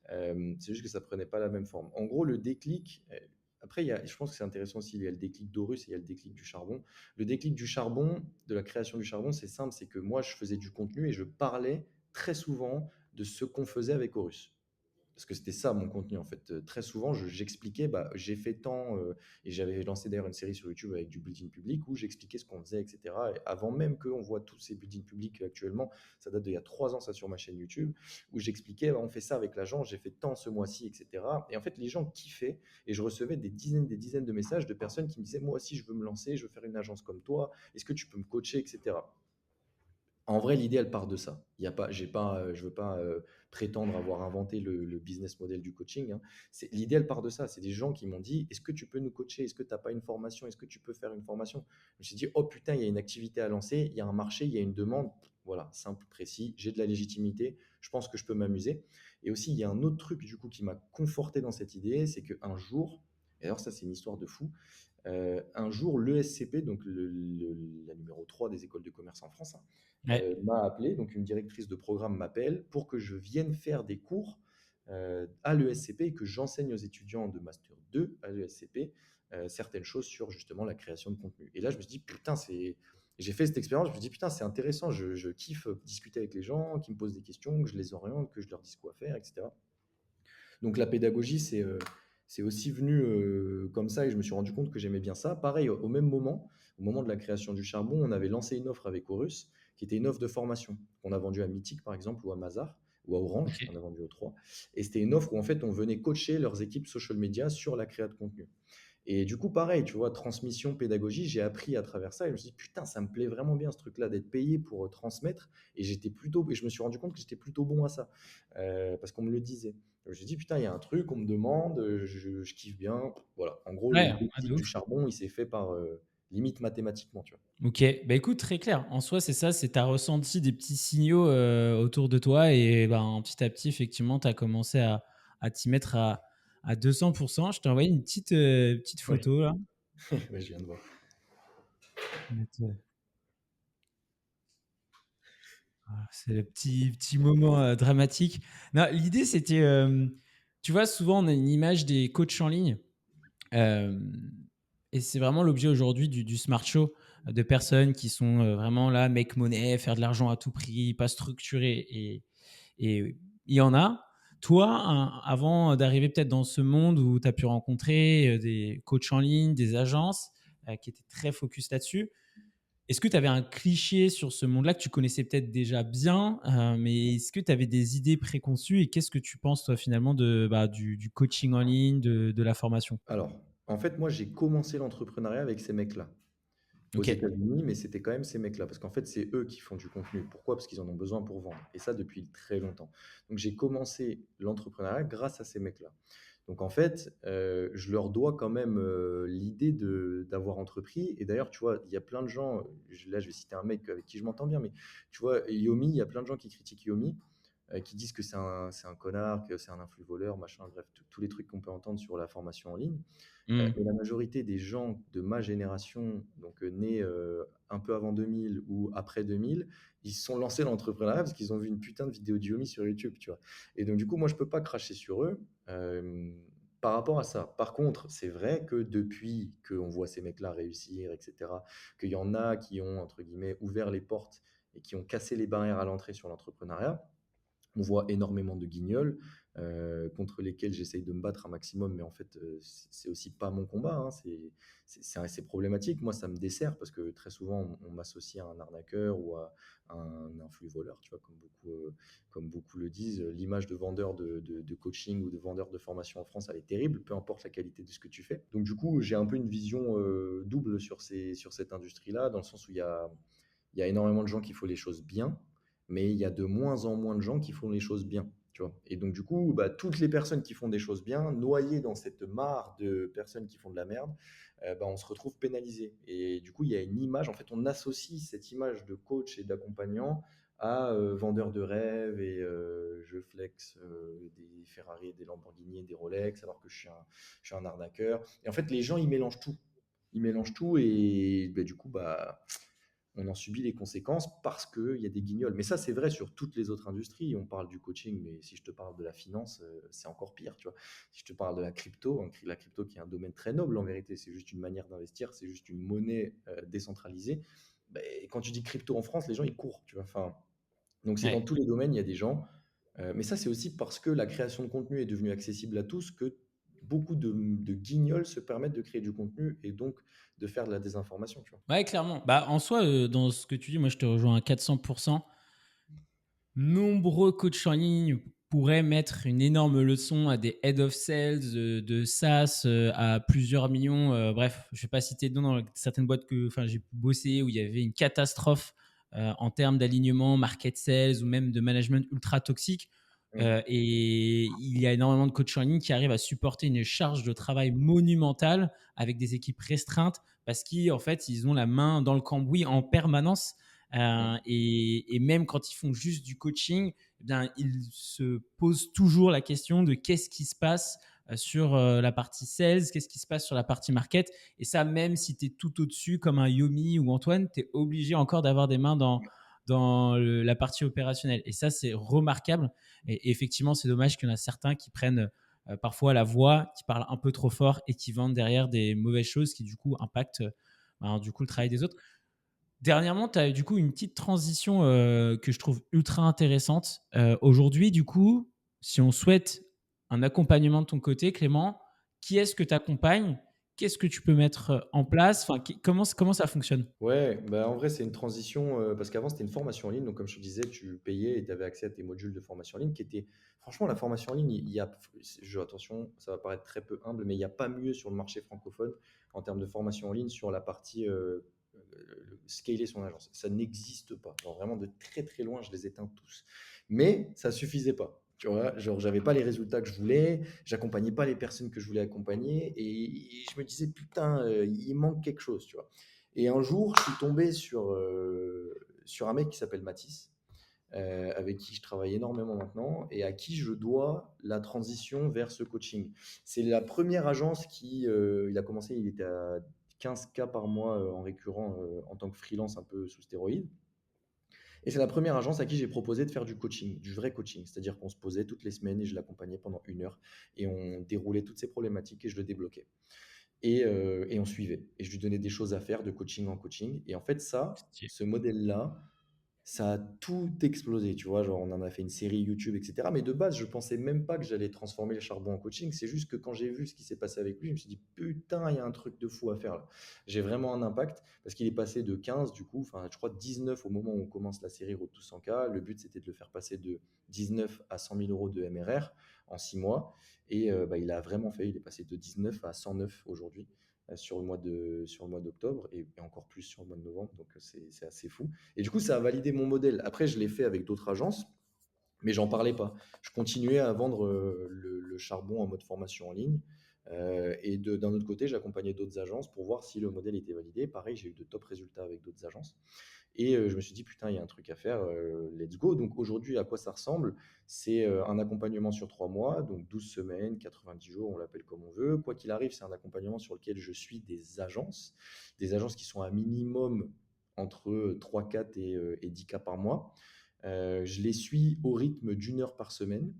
C'est juste que ça prenait pas la même forme. En gros, le déclic, après, je pense que c'est intéressant aussi, il y a le déclic d'Horus et il y a le déclic du Charbon. Le déclic du Charbon, de la création du Charbon, c'est simple, c'est que moi, je faisais du contenu et je parlais très souvent de ce qu'on faisait avec Horus. Parce que c'était ça mon contenu en fait. Très souvent, j'expliquais, bah, j'ai fait tant, et j'avais lancé d'ailleurs une série sur YouTube avec du building public où j'expliquais ce qu'on faisait, et cetera. Et avant même qu'on voit tous ces building publics actuellement, ça date d'il y a 3 ans ça sur ma chaîne YouTube, où j'expliquais: «Bah, on fait ça avec l'agent, j'ai fait tant ce mois-ci, et cetera». Et en fait, les gens kiffaient et je recevais des dizaines de messages de personnes qui me disaient: «Moi aussi, je veux me lancer, je veux faire une agence comme toi. Est-ce que tu peux me coacher?» et cetera. En vrai, l'idée, elle part de ça. Il y a pas, j'ai pas, je veux pas prétendre avoir inventé le business model du coaching, hein. L'idée, elle part de ça. C'est des gens qui m'ont dit: «Est-ce que tu peux nous coacher? Est-ce que tu n'as pas une formation? Est-ce que tu peux faire une formation?» Je me suis dit: «Oh putain, il y a une activité à lancer, il y a un marché, il y a une demande. Voilà, simple, précis, j'ai de la légitimité, je pense que je peux m'amuser». Et aussi, il y a un autre truc du coup qui m'a conforté dans cette idée, c'est qu'un jour, et alors ça, c'est une histoire de fou, un jour, l'ESCP, donc la numéro 3 des écoles de commerce en France, hein, Ouais. m'a appelé, donc une directrice de programme m'appelle pour que je vienne faire des cours à l'ESCP et que j'enseigne aux étudiants de Master 2 à l'ESCP certaines choses sur justement la création de contenu. Et là, je me suis dit, putain, j'ai fait cette expérience, je me suis dit, putain, c'est intéressant, je kiffe discuter avec les gens qui me posent des questions, que je les oriente, que je leur dise quoi faire, etc. Donc la pédagogie, c'est aussi venu comme ça et je me suis rendu compte que j'aimais bien ça. Pareil, au même moment, au moment de la création du charbon, on avait lancé une offre avec Horus, qui était une offre de formation qu'on a vendue à Mythic par exemple ou à Mazar ou à Orange, Ok. on a vendu aux trois. Et c'était une offre où en fait on venait coacher leurs équipes social media sur la création de contenu. Et du coup, pareil, tu vois, transmission, pédagogie, j'ai appris à travers ça et je me suis dit, putain, ça me plaît vraiment bien ce truc-là d'être payé pour transmettre. Et je me suis rendu compte que j'étais plutôt bon à ça parce qu'on me le disait. Je me suis dit, putain, il y a un truc, on me demande, je kiffe bien. Voilà, en gros, le Ouais, ouais, de déclic du ouf. charbon, il s'est fait par limite mathématiquement, tu vois. Ok, bah écoute, très clair. En soi, c'est ça, c'est tu as ressenti des petits signaux autour de toi et ben, petit à petit, effectivement, tu as commencé à t'y mettre à 200%. Je t'ai envoyé une petite Ouais, photo là. ouais, je viens de voir. Voilà, c'est le petit moment dramatique. Non, l'idée, c'était, tu vois, souvent, on a une image des coachs en ligne. euh, et c'est vraiment l'objet aujourd'hui du Smart Show, de personnes qui sont vraiment là, make money, faire de l'argent à tout prix, pas structuré. Et il y en a. Toi, avant d'arriver peut-être dans ce monde où tu as pu rencontrer des coachs en ligne, des agences qui étaient très focus là-dessus, est-ce que tu avais un cliché sur ce monde-là que tu connaissais peut-être déjà bien, mais est-ce que tu avais des idées préconçues et qu'est-ce que tu penses, toi, finalement, du coaching en ligne, de la formation? Alors, en fait, moi, j'ai commencé l'entrepreneuriat avec ces mecs-là. Aux Ok, États-Unis, mais c'était quand même ces mecs-là, parce qu'en fait, c'est eux qui font du contenu. Pourquoi? Parce qu'ils en ont besoin pour vendre. Et ça, depuis très longtemps. Donc, j'ai commencé l'entrepreneuriat grâce à ces mecs-là. Donc, en fait, je leur dois quand même l'idée d'avoir entrepris. Et d'ailleurs, tu vois, il y a plein de gens, là, je vais citer un mec avec qui je m'entends bien, mais tu vois, Yomi, il y a plein de gens qui critiquent Yomi, qui disent que c'est un connard, que c'est un influ voleur, machin, bref, tous les trucs qu'on peut entendre sur la formation en ligne. hmm, Mais la majorité des gens de ma génération, donc nés un peu avant 2000 ou après 2000, ils se sont lancés dans l'entrepreneuriat parce qu'ils ont vu une putain de vidéo d'Yomi sur YouTube, tu vois. Et donc, du coup, moi, je peux pas cracher sur eux par rapport à ça. Par contre, c'est vrai que depuis qu'on voit ces mecs-là réussir, etc., qu'il y en a qui ont, entre guillemets, ouvert les portes et qui ont cassé les barrières à l'entrée sur l'entrepreneuriat, on voit énormément de guignols contre lesquels j'essaye de me battre un maximum, mais en fait, c'est aussi pas mon combat, hein. C'est problématique. Moi, ça me dessert parce que très souvent, on m'associe à un arnaqueur ou à un influx voleur, tu vois, comme beaucoup le disent. L'image de vendeur de coaching ou de vendeur de formation en France, elle est terrible, peu importe la qualité de ce que tu fais. Donc, du coup, j'ai un peu une vision double sur cette industrie-là, dans le sens où il y a énormément de gens qui font les choses bien, mais il y a de moins en moins de gens qui font les choses bien. Tu vois. Et donc, du coup, bah, toutes les personnes qui font des choses bien, noyées dans cette mare de personnes qui font de la merde, bah, on se retrouve pénalisé. Et du coup, il y a une image, en fait, on associe cette image de coach et d'accompagnant à vendeur de rêves et je flex des Ferrari, des Lamborghini et des Rolex, alors que je suis un arnaqueur. Et en fait, les gens, ils mélangent tout. Ils mélangent tout et bah, du coup, bah, on en subit les conséquences parce qu'il y a des guignols. Mais ça, c'est vrai sur toutes les autres industries. On parle du coaching, mais si je te parle de la finance, c'est encore pire, tu vois. Si je te parle de la crypto, la crypto qui est un domaine très noble en vérité, c'est juste une manière d'investir, c'est juste une monnaie décentralisée. Ben, quand tu dis crypto en France, les gens, ils courent, tu vois. Enfin, donc c'est dans ouais. tous les domaines, il y a des gens. Mais ça, c'est aussi parce que la création de contenu est devenue accessible à tous que beaucoup de guignols se permettent de créer du contenu et donc de faire de la désinformation, tu vois? Ouais, clairement. Bah, en soi, dans ce que tu dis, moi, je te rejoins à 400%. Nombreux coachs en ligne pourraient mettre une énorme leçon à des head of sales de SaaS à plusieurs millions. Bref, je ne vais pas citer de nom dans certaines boîtes que j'ai bossé où il y avait une catastrophe en termes d'alignement, market sales ou même de management ultra toxique. Mmh. Et il y a énormément de coachs en ligne qui arrivent à supporter une charge de travail monumentale avec des équipes restreintes parce qu'en fait, ils ont la main dans le cambouis en permanence. Mmh. Et même quand ils font juste du coaching, eh bien, ils se posent toujours la question de qu'est-ce qui se passe sur la partie sales, qu'est-ce qui se passe sur la partie market. Et ça, même si tu es tout au-dessus, comme un Yomi ou Antoine, tu es obligé encore d'avoir des mains dans la partie opérationnelle. Et ça, c'est remarquable. Et effectivement, c'est dommage qu'il y en a certains qui prennent parfois la voix, qui parlent un peu trop fort et qui vendent derrière des mauvaises choses qui, du coup, impactent du coup, le travail des autres. Dernièrement, tu as du coup une petite transition que je trouve ultra intéressante. Aujourd'hui, du coup, si on souhaite un accompagnement de ton côté, Clément, qui est-ce que tu accompagnes? Qu'est-ce que tu peux mettre en place? Comment ça fonctionne? Ouais, bah, en vrai, c'est une transition, parce qu'avant, c'était une formation en ligne. Donc, comme je te disais, tu payais et tu avais accès à tes modules de formation en ligne qui étaient franchement, la formation en ligne, il y a attention, ça va paraître très peu humble, mais il y a pas mieux sur le marché francophone en termes de formation en ligne sur la partie, scaler son agence. Ça n'existe pas. Genre vraiment de très, très loin, je les éteins tous. Mais ça suffisait pas. Tu vois? Genre, j'avais pas les résultats que je voulais, j'accompagnais pas les personnes que je voulais accompagner et je me disais: «Putain, il manque quelque chose», tu vois? Et un jour, je suis tombé sur un mec qui s'appelle Mathis, avec qui je travaille énormément maintenant et à qui je dois la transition vers ce coaching. C'est la première agence qui, il a commencé, il était à 15K par mois en récurrent en tant que freelance un peu sous stéroïdes. Et c'est la première agence à qui j'ai proposé de faire du coaching, du vrai coaching. C'est-à-dire qu'on se posait toutes les semaines et je l'accompagnais pendant 1 heure et on déroulait toutes ses problématiques et je le débloquais. Et on suivait. Et je lui donnais des choses à faire de coaching en coaching. Et en fait, ça, ce modèle-là, ça a tout explosé, tu vois. Genre, on en a fait une série YouTube, etc. Mais de base, je pensais même pas que j'allais transformer le charbon en coaching. C'est juste que quand j'ai vu ce qui s'est passé avec lui, je me suis dit, putain, il y a un truc de fou à faire là. J'ai vraiment un impact parce qu'il est passé de 15, du coup, enfin, je crois 19 au moment où on commence la série Road to 100K. Le but, c'était de le faire passer de 19 à 100 000 euros de MRR en 6 mois. Et bah, il a vraiment fait, il est passé de 19 à 109 aujourd'hui sur le mois d'octobre et encore plus sur le mois de novembre. Donc, c'est assez fou. Et du coup, ça a validé mon modèle. Après, je l'ai fait avec d'autres agences, mais j'en parlais pas. Je continuais à vendre le charbon en mode formation en ligne. Et d'un autre côté, j'accompagnais d'autres agences pour voir si le modèle était validé. Pareil, j'ai eu de top résultats avec d'autres agences. Et je me suis dit, putain, il y a un truc à faire, let's go. Donc aujourd'hui, à quoi ça ressemble? C'est un accompagnement sur 3 mois, donc 12 semaines, 90 jours, on l'appelle comme on veut. Quoi qu'il arrive, c'est un accompagnement sur lequel je suis des agences qui sont à minimum entre 3, 4 et 10K par mois. Je les suis au rythme d'1 heure par semaine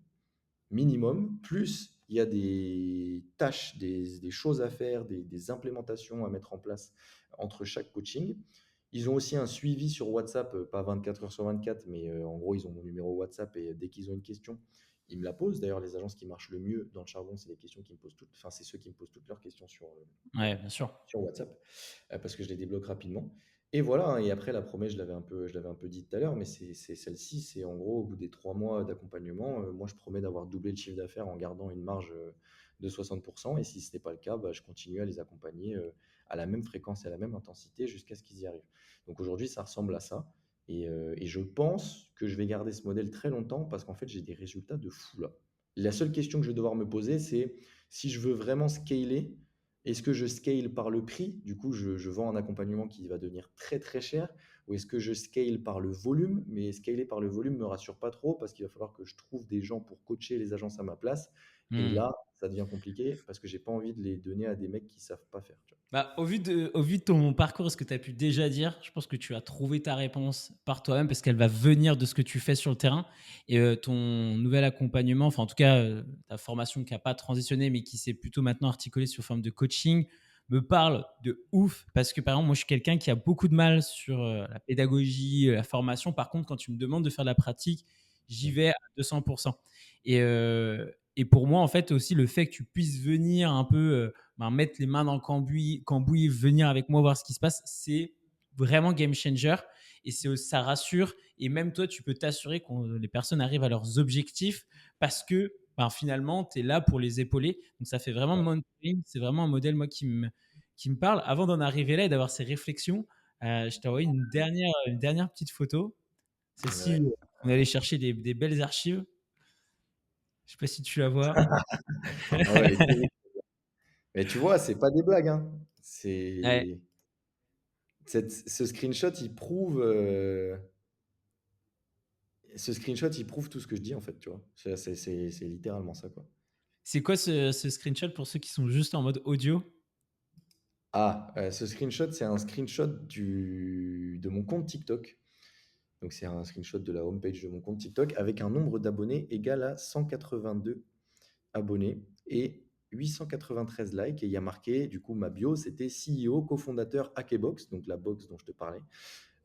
minimum, plus il y a des tâches, des choses à faire, des implémentations à mettre en place entre chaque coaching. Ils ont aussi un suivi sur WhatsApp, pas 24 heures sur 24, mais en gros, ils ont mon numéro WhatsApp et dès qu'ils ont une question, ils me la posent. D'ailleurs, les agences qui marchent le mieux dans le charbon, c'est les questions qui me posent toutes, enfin, c'est ceux qui me posent toutes leurs questions Ouais, bien sûr. sur WhatsApp, parce que je les débloque rapidement. Et voilà, hein, et après, la promesse, je l'avais un peu dit tout à l'heure, mais c'est celle-ci, c'est en gros, au bout des 3 mois d'accompagnement, moi, je promets d'avoir doublé le chiffre d'affaires en gardant une marge de 60%. Et si ce n'est pas le cas, bah, je continue à les accompagner à la même fréquence et à la même intensité jusqu'à ce qu'ils y arrivent. Donc aujourd'hui, ça ressemble à ça. Et je pense que je vais garder ce modèle très longtemps parce qu'en fait, j'ai des résultats de fou là. La seule question que je vais devoir me poser, c'est si je veux vraiment scaler, est-ce que je scale par le prix? Du coup, je vends un accompagnement qui va devenir très très cher. Ou est-ce que je scale par le volume? Mais scaler par le volume ne me rassure pas trop parce qu'il va falloir que je trouve des gens pour coacher les agences à ma place. Et Hmm. là, ça devient compliqué parce que j'ai pas envie de les donner à des mecs qui savent pas faire, tu Bah, au vu de ton parcours et ce que tu as pu déjà dire, je pense que tu as trouvé ta réponse par toi-même parce qu'elle va venir de ce que tu fais sur le terrain. Et ton nouvel accompagnement, enfin en tout cas ta formation qui n'a pas transitionné mais qui s'est plutôt maintenant articulée sous forme de coaching, me parle de ouf parce que par exemple, moi je suis quelqu'un qui a beaucoup de mal sur la pédagogie, la formation. Par contre, quand tu me demandes de faire de la pratique, j'y Mmh. vais à 200%. Et pour moi, en fait, aussi, le fait que tu puisses venir un peu mettre les mains dans le cambouis, venir avec moi voir ce qui se passe, c'est vraiment game changer. Et ça rassure. Et même toi, tu peux t'assurer que les personnes arrivent à leurs objectifs parce que finalement, tu es là pour les épauler. Donc, ça fait vraiment Ouais, mentoring. C'est vraiment un modèle, moi, qui me parle. Avant d'en arriver là et d'avoir ces réflexions, je t'ai envoyé une dernière petite photo. Celle-ci, ouais. on est allé chercher des belles archives. Je sais pas si tu la vois. Ah ouais, elle est terrible. Mais tu vois, c'est pas des blagues, hein. Ouais. Ce screenshot, il prouve tout ce que je dis, en fait, tu vois. C'est littéralement ça, quoi. C'est quoi ce screenshot pour ceux qui sont juste en mode audio? Ah, ce screenshot, c'est un screenshot de mon compte TikTok. Donc, c'est un screenshot de la homepage de mon compte TikTok avec un nombre d'abonnés égal à 182 abonnés et 893 likes. Et il y a marqué, du coup, ma bio, c'était CEO, cofondateur Hackebox, donc la box dont je te parlais,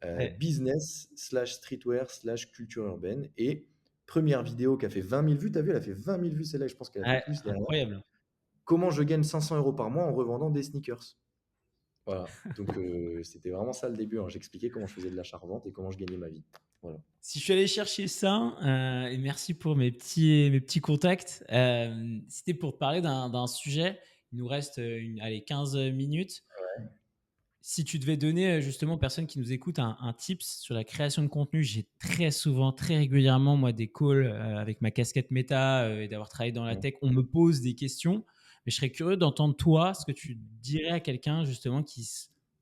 Ouais. business slash streetwear slash culture urbaine. Et première vidéo qui a fait 20 000 vues, t'as vu, elle a fait 20 000 vues, celle-là, je pense qu'elle a fait Ouais, plus derrière. incroyable. Comment je gagne 500 euros par mois en revendant des sneakers? Voilà, donc c'était vraiment ça le début, hein. J'expliquais comment je faisais de l'achat-revente et comment je gagnais ma vie. Voilà. Si je suis allé chercher ça, et merci pour mes petits contacts, c'était pour te parler d'un sujet. Il nous reste, allez, 15 minutes. Si tu devais donner justement aux personnes qui nous écoutent un tips sur la création de contenu, j'ai très souvent, très régulièrement, moi, des calls avec ma casquette méta et d'avoir travaillé dans la Mmh. tech. On me pose des questions, mais je serais curieux d'entendre toi ce que tu dirais à quelqu'un justement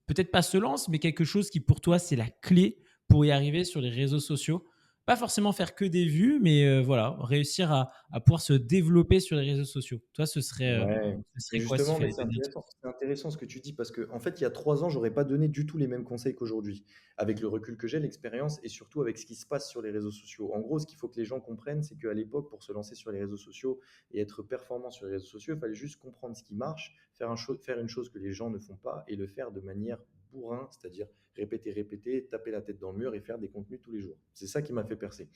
peut-être pas se lance, mais quelque chose qui pour toi c'est la clé pour y arriver sur les réseaux sociaux. Pas forcément faire que des vues, mais voilà, réussir à pouvoir se développer sur les réseaux sociaux. Toi, Ouais, ce mais serait quoi s'il justement, mais fallait donner un truc? c'est intéressant ce que tu dis parce que en fait, il y a 3 ans, j'aurais pas donné du tout les mêmes conseils qu'aujourd'hui. Avec le recul que j'ai, l'expérience et surtout avec ce qui se passe sur les réseaux sociaux. En gros, ce qu'il faut que les gens comprennent, c'est qu'à l'époque, pour se lancer sur les réseaux sociaux et être performant sur les réseaux sociaux, il fallait juste comprendre ce qui marche, faire une chose que les gens ne font pas et le faire de manière bourrin, c'est-à-dire répéter, répéter, taper la tête dans le mur et faire des contenus tous les jours. C'est ça qui m'a fait percer.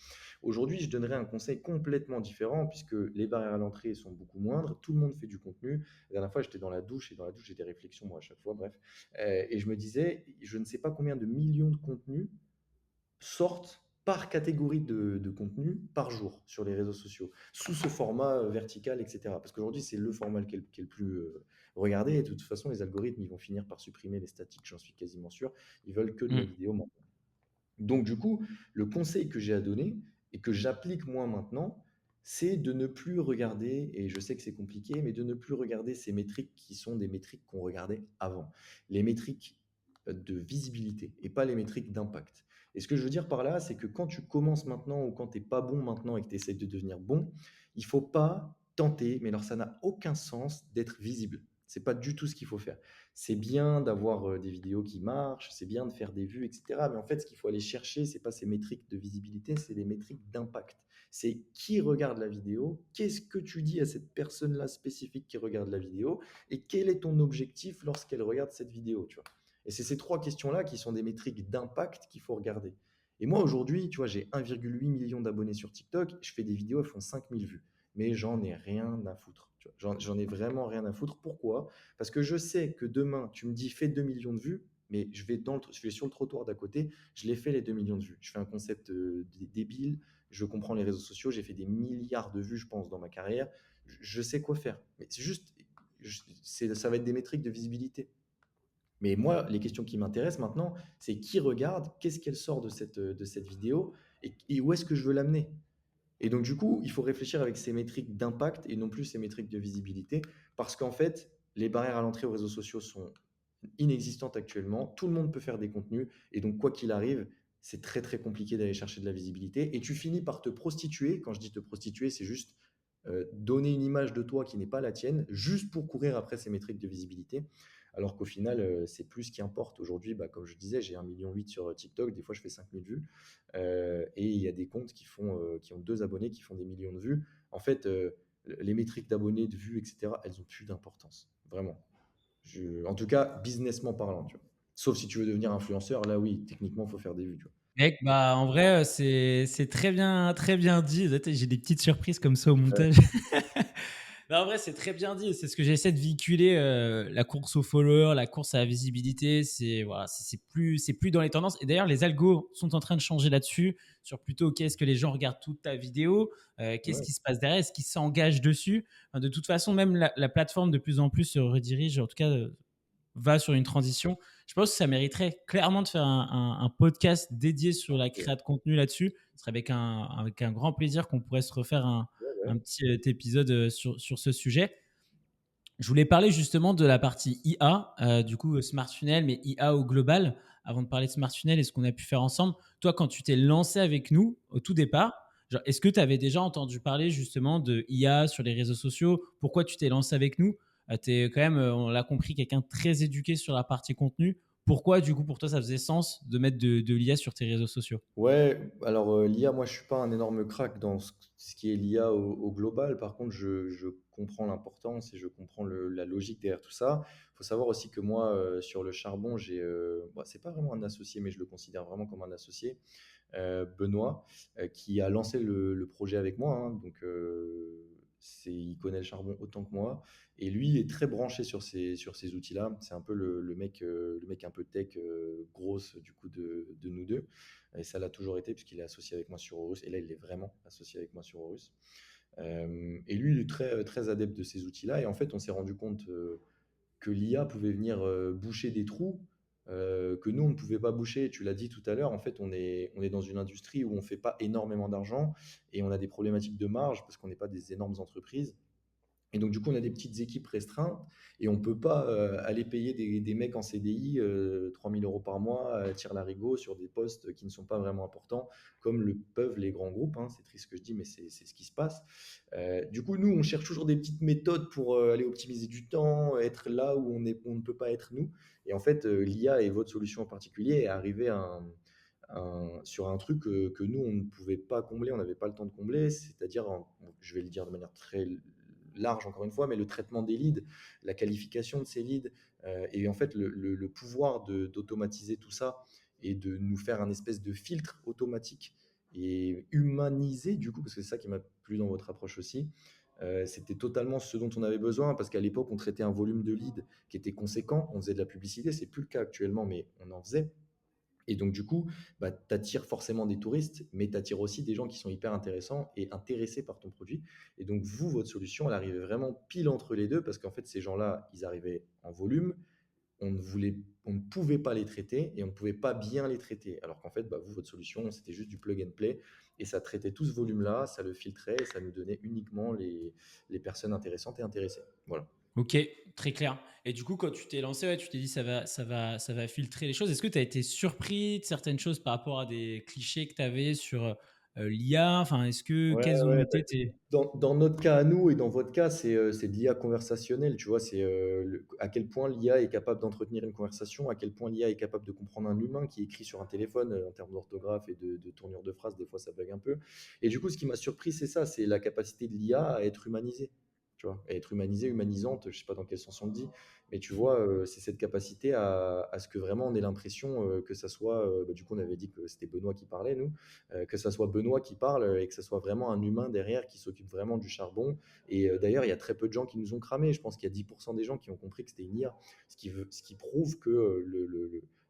Aujourd'hui, je donnerais un conseil complètement différent puisque les barrières à l'entrée sont beaucoup moindres, tout le monde fait du contenu. La dernière fois, j'étais dans la douche et dans la douche, j'ai des réflexions, moi, à chaque fois, bref. Et je me disais, je ne sais pas combien de millions de contenus sortent par catégorie de contenu par jour sur les réseaux sociaux, sous ce format vertical, etc. Parce qu'aujourd'hui, c'est le format qui est le plus regardé. Et de toute façon, les algorithmes, ils vont finir par supprimer les statiques, j'en suis quasiment sûr. Ils veulent que de la Mmh. vidéo. Donc, du coup, le conseil que j'ai à donner et que j'applique moi maintenant, c'est de ne plus regarder, et je sais que c'est compliqué, mais de ne plus regarder ces métriques qui sont des métriques qu'on regardait avant. Les métriques de visibilité et pas les métriques d'impact. Et ce que je veux dire par là, c'est que quand tu commences maintenant ou quand tu n'es pas bon maintenant et que tu essaies de devenir bon, il ne faut pas tenter, mais alors ça n'a aucun sens d'être visible. C'est pas du tout ce qu'il faut faire. C'est bien d'avoir des vidéos qui marchent, c'est bien de faire des vues, etc. Mais en fait, ce qu'il faut aller chercher, c'est pas ces métriques de visibilité, c'est les métriques d'impact. C'est qui regarde la vidéo, qu'est-ce que tu dis à cette personne-là spécifique qui regarde la vidéo, et quel est ton objectif lorsqu'elle regarde cette vidéo, tu vois. Et c'est ces trois questions-là qui sont des métriques d'impact qu'il faut regarder. Et moi, aujourd'hui, tu vois, j'ai 1,8 million d'abonnés sur TikTok, je fais des vidéos, elles font 5000 vues. Mais j'en ai rien à foutre. Tu vois. J'en ai vraiment rien à foutre. Pourquoi? Parce que je sais que demain, tu me dis fais 2 millions de vues, mais je vais sur le trottoir d'à côté, je l'ai fait les 2 millions de vues. Je fais un concept débile, je comprends les réseaux sociaux, j'ai fait des milliards de vues, je pense, dans ma carrière. Je sais quoi faire. Mais c'est juste, ça va être des métriques de visibilité. Mais moi, les questions qui m'intéressent maintenant, c'est qui regarde, qu'est-ce qu'elle sort de cette vidéo et où est-ce que je veux l'amener. Et donc, du coup, il faut réfléchir avec ces métriques d'impact et non plus ces métriques de visibilité, parce qu'en fait, les barrières à l'entrée aux réseaux sociaux sont inexistantes actuellement. Tout le monde peut faire des contenus, et donc, quoi qu'il arrive, c'est très, très compliqué d'aller chercher de la visibilité. Et tu finis par te prostituer. Quand je dis te prostituer, c'est juste donner une image de toi qui n'est pas la tienne, juste pour courir après ces métriques de visibilité. Alors qu'au final, c'est plus ce qui importe. Aujourd'hui, bah, comme je disais, j'ai 1,8 million sur TikTok, des fois je fais 5000 vues. Et il y a des comptes qui ont 2 abonnés qui font des millions de vues. En fait, les métriques d'abonnés, de vues, etc., elles ont plus d'importance. Vraiment. En tout cas, businessment parlant. Tu vois. Sauf si tu veux devenir influenceur, là oui, techniquement, il faut faire des vues. Tu vois. Mec, bah, en vrai, c'est très bien dit. J'ai des petites surprises comme ça au Ouais, montage. Non, en vrai, c'est très bien dit. C'est ce que j'essaie de véhiculer, la course aux followers, la course à la visibilité. C'est voilà, c'est plus dans les tendances. Et d'ailleurs, les algos sont en train de changer là-dessus, sur plutôt, OK, est-ce que les gens regardent toute ta vidéo? Qu'est-ce ouais, qui se passe derrière? Est-ce qu'ils s'engagent dessus? Enfin, de toute façon, même la plateforme de plus en plus se redirige, en tout cas, va sur une transition. Je pense que ça mériterait clairement de faire un podcast dédié sur la OK. création de contenu là-dessus. Ce serait avec un grand plaisir qu'on pourrait se refaire Ouais, ouais. un petit épisode sur ce sujet. Je voulais parler justement de la partie IA, du coup, Smart Funnel, mais IA au global. Avant de parler de Smart Funnel et ce qu'on a pu faire ensemble, toi, quand tu t'es lancé avec nous au tout départ, genre, est-ce que tu avais déjà entendu parler justement de IA sur les réseaux sociaux? Pourquoi tu t'es lancé avec nous? Tu es quand même, on l'a compris, quelqu'un de très éduqué sur la partie contenu. Pourquoi, du coup, pour toi, ça faisait sens de mettre de l'IA sur tes réseaux sociaux? Ouais, alors, l'IA, moi, je suis pas un énorme crack dans ce qui est l'IA au global. Par contre, je comprends l'importance et je comprends la logique derrière tout ça. Il faut savoir aussi que moi, sur le charbon, bah, c'est pas vraiment un associé, mais je le considère vraiment comme un associé, Benoît, qui a lancé le projet avec moi, hein. Donc, il connaît le charbon autant que moi. Et lui est très branché sur ces outils-là. C'est un peu le mec un peu tech, grosse du coup de nous deux. Et ça l'a toujours été puisqu'il est associé avec moi sur Horus. Et là, il est vraiment associé avec moi sur Horus. Et lui, il est très adepte de ces outils-là. Et en fait, on s'est rendu compte que l'IA pouvait venir boucher des trous que nous, on ne pouvait pas boucher. Tu l'as dit tout à l'heure, en fait, on est dans une industrie où on ne fait pas énormément d'argent et on a des problématiques de marge parce qu'on n'est pas des énormes entreprises. Et donc, du coup, on a des petites équipes restreintes et on ne peut pas aller payer des mecs en CDI 3 000 euros par mois à tir larigot sur des postes qui ne sont pas vraiment importants, comme le peuvent les grands groupes, hein. C'est triste ce que je dis, mais c'est ce qui se passe. Du coup, nous, on cherche toujours des petites méthodes pour aller optimiser du temps, être là où on ne peut pas être nous. Et en fait, l'IA et votre solution en particulier est arrivée sur un truc que nous, on ne pouvait pas combler, on n'avait pas le temps de combler, c'est-à-dire, je vais le dire de manière très large encore une fois, mais le traitement des leads, la qualification de ces leads, et en fait le pouvoir d'automatiser tout ça et de nous faire un espèce de filtre automatique et humanisé du coup, parce que c'est ça qui m'a plu dans votre approche aussi. C'était totalement ce dont on avait besoin parce qu'à l'époque on traitait un volume de leads qui était conséquent, on faisait de la publicité, c'est plus le cas actuellement, mais on en faisait. Et donc, du coup, bah, tu attires forcément des touristes, mais tu attires aussi des gens qui sont hyper intéressants et intéressés par ton produit. Et donc, vous, votre solution, elle arrivait vraiment pile entre les deux parce qu'en fait, ces gens-là, ils arrivaient en volume, on ne pouvait pas les traiter et on ne pouvait pas bien les traiter. Alors qu'en fait, bah, vous, votre solution, c'était juste du plug and play et ça traitait tout ce volume-là, ça le filtrait et ça nous donnait uniquement les personnes intéressantes et intéressées. Voilà. Ok, très clair. Et du coup, quand tu t'es lancé, ouais, tu t'es dit ça va filtrer les choses. Est-ce que tu as été surpris de certaines choses par rapport à des clichés que tu avais sur l'IA? Enfin, Ouais, quels ont ouais, bah, été tes. dans notre cas à nous et dans votre cas, c'est de l'IA conversationnelle, tu vois, c'est à quel point l'IA est capable d'entretenir une conversation, à quel point l'IA est capable de comprendre un humain qui écrit sur un téléphone en termes d'orthographe et de tournure de phrase, des fois ça bug un peu. Et du coup, ce qui m'a surpris, c'est ça, c'est la capacité de l'IA à être humanisée, tu vois, à être humanisée, humanisante, je sais pas dans quel sens on le dit, mais tu vois, c'est cette capacité à ce que vraiment on ait l'impression que ça soit, bah, du coup, on avait dit que c'était Benoît qui parlait, nous, que ça soit Benoît qui parle et que ça soit vraiment un humain derrière qui s'occupe vraiment du charbon. Et d'ailleurs, il y a très peu de gens qui nous ont cramé. Je pense qu'il y a 10% des gens qui ont compris que c'était une IA, ce qui prouve que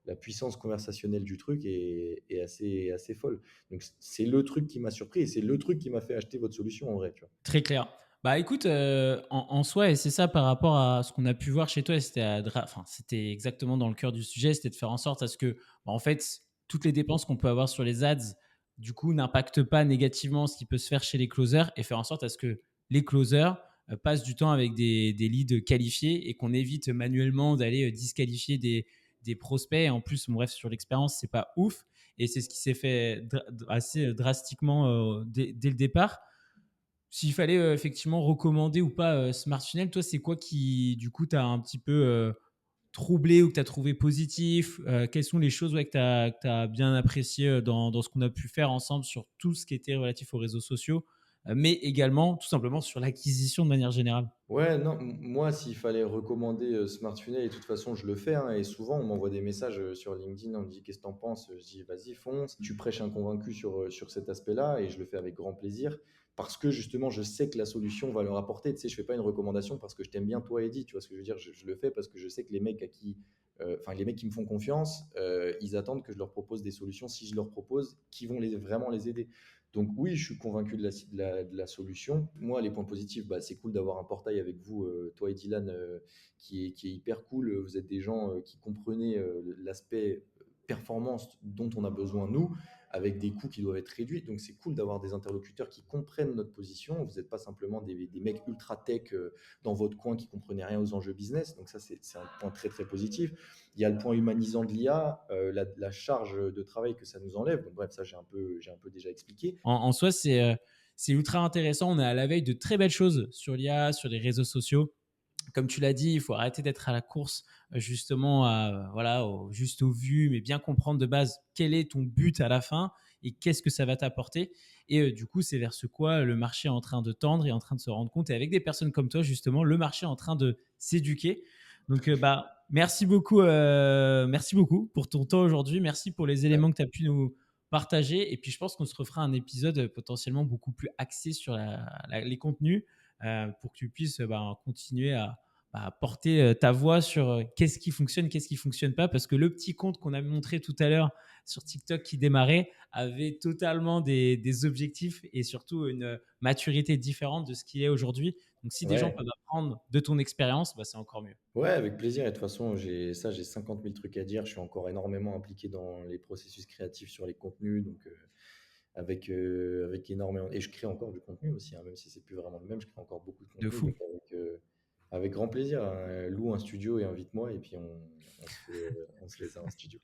la puissance conversationnelle du truc est assez folle. Donc c'est le truc qui m'a surpris et c'est le truc qui m'a fait acheter votre solution en vrai, tu vois. Très clair. Bah écoute, en soi, et c'est ça par rapport à ce qu'on a pu voir chez toi, et enfin, c'était exactement dans le cœur du sujet, c'était de faire en sorte à ce que, bah, en fait, toutes les dépenses qu'on peut avoir sur les ads, du coup, n'impactent pas négativement ce qui peut se faire chez les closers, et faire en sorte à ce que les closers passent du temps avec des leads qualifiés et qu'on évite manuellement d'aller disqualifier des prospects. Et en plus, bon, bref, sur l'expérience, c'est pas ouf. Et c'est ce qui s'est fait assez drastiquement dès le départ. S'il fallait effectivement recommander ou pas Smart Funnel, toi, c'est quoi qui, du coup, t'as un petit peu troublé ou que tu as trouvé positif? Quelles sont les choses, ouais, que tu as bien appréciées dans ce qu'on a pu faire ensemble sur tout ce qui était relatif aux réseaux sociaux? mais également tout simplement sur l'acquisition de manière générale? Ouais, non, moi, s'il fallait recommander Smart Funnel, et de toute façon, je le fais, hein, et souvent, on m'envoie des messages sur LinkedIn, on me dit qu'est-ce que t'en penses? Je dis vas-y, fonce. Tu prêches un convaincu sur cet aspect-là, et je le fais avec grand plaisir parce que justement, je sais que la solution va leur apporter. Tu sais, je fais pas une recommandation parce que je t'aime bien, toi, Eddy, tu vois ce que je veux dire? Je le fais parce que je sais que les mecs enfin, les mecs qui me font confiance, ils attendent que je leur propose des solutions, si je leur propose, qui vont vraiment les aider. Donc oui, je suis convaincu de la solution. Moi, les points positifs, bah, c'est cool d'avoir un portail avec vous, toi et Dylan, qui est hyper cool. Vous êtes des gens qui comprenez l'aspect performance dont on a besoin, nous, avec des coûts qui doivent être réduits. Donc c'est cool d'avoir des interlocuteurs qui comprennent notre position. Vous n'êtes pas simplement des mecs ultra tech dans votre coin qui ne comprenaient rien aux enjeux business. Donc ça, c'est un point très, très positif. Il y a le point humanisant de l'IA, la charge de travail que ça nous enlève. Donc bref, ça, j'ai un peu déjà expliqué. En soi, c'est ultra intéressant. On est à la veille de très belles choses sur l'IA, sur les réseaux sociaux. Comme tu l'as dit, il faut arrêter d'être à la course justement voilà, juste aux vues, mais bien comprendre de base quel est ton but à la fin et qu'est-ce que ça va t'apporter. Et du coup, c'est vers ce quoi le marché est en train de tendre et en train de se rendre compte. Et avec des personnes comme toi, justement, le marché est en train de s'éduquer. Donc, merci beaucoup pour ton temps aujourd'hui. Merci pour les éléments que tu as pu nous partager. Et puis, je pense qu'on se refera un épisode potentiellement beaucoup plus axé sur les contenus pour que tu puisses continuer à porter ta voix sur qu'est-ce qui fonctionne pas. Parce que le petit compte qu'on a montré tout à l'heure sur TikTok qui démarrait avait totalement des objectifs et surtout une maturité différente de ce qu'il est aujourd'hui. Donc, si des gens Ouais, peuvent apprendre de ton expérience, c'est encore mieux. ouais, avec plaisir. Et de toute façon, j'ai 50 000 trucs à dire. Je suis encore énormément impliqué dans les processus créatifs sur les contenus. Donc, avec énormément. Et je crée encore du contenu aussi, hein, même si c'est plus vraiment le même, je crée encore beaucoup de De contenu. fou. Donc, avec grand plaisir, hein. Loue un studio et invite-moi, et puis on se fait ça en studio.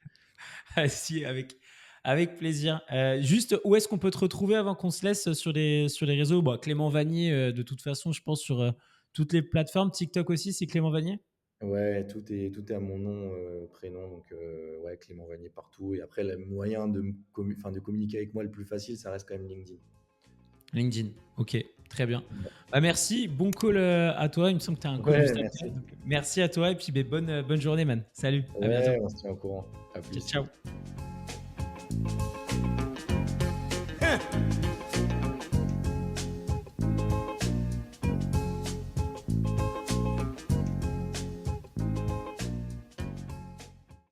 Si, avec plaisir. Juste, où est-ce qu'on peut te retrouver avant qu'on se laisse sur les réseaux? Bon, Clément Vanier, de toute façon, je pense sur toutes les plateformes. TikTok aussi, c'est Clément Vanier? Ouais, tout est à mon nom, prénom, donc ouais, Clément Vanier partout. Et après, le moyen enfin, de communiquer avec moi le plus facile, ça reste quand même LinkedIn. LinkedIn. Ok, très bien. Merci. Bon call à toi. Il me semble que tu as un call Ouais, juste après. merci. Donc, merci à toi et puis bonne journée, man. Salut. À bientôt. Ouais, on se tient au courant. À Ciao, plus. ciao.